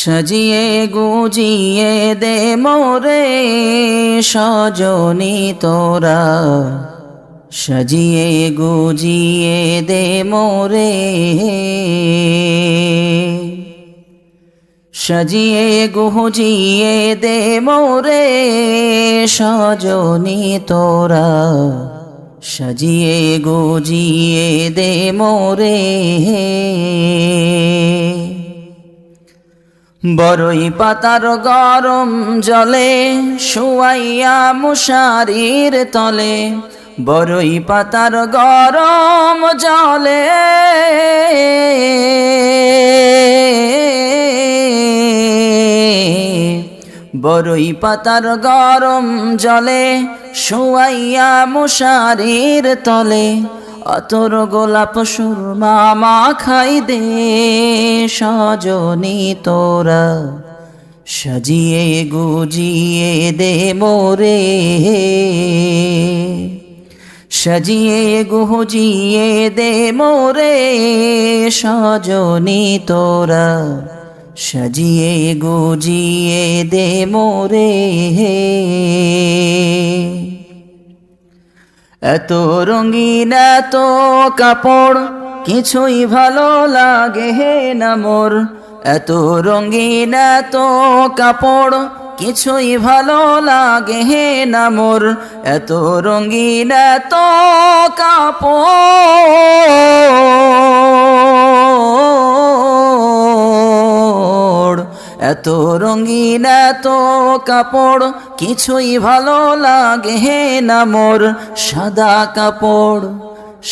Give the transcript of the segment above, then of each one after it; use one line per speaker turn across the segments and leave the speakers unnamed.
সাজিয়ে গুজিয়ে দে মোরে সজনী তোরা, সাজিয়ে গুজিয়ে দে মোরে, সাজিয়ে গুজিয়ে দে মোরে সজনী তোরা, সাজিয়ে গুজিয়ে দে মোরে। বরই পাতার গরম জলে শুয়াইয়া মশারির তলে, বরই পাতার গরম জলে বরই পাতার গরম জলে শুয়াইয়া মশারির তলে, অতর গোলাপ সুরমা মাখাই দে সজনী তোরা, সাজিয়ে গুজিয়ে দে মোরে, সাজিয়ে গুজিয়ে দে মোরে সজনী তোরা, সাজিয়ে গুজিয়ে দে মোরে। এত রঙিন এত কাপড় কিছুই ভালো লাগে না মোর, এত রঙিন এত কাপড় কিছুই ভালো লাগে না মোর, এত রঙিন এত কাপড়, এত রঙিন এত কাপড় কিছুই ভালো লাগে না মোর। সাদা কাপড়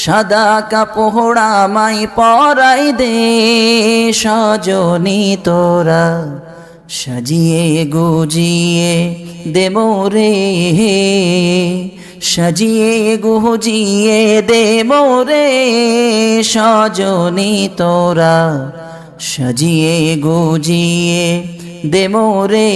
সাদা কাপড় আমায় পরাই দে সজনী তোরা, সাজিয়ে গুজিয়ে দে মোরে, সাজিয়ে গুজিয়ে দে মোরে সজনী তোরা, সাজিয়ে গুজিয়ে দে মোরে।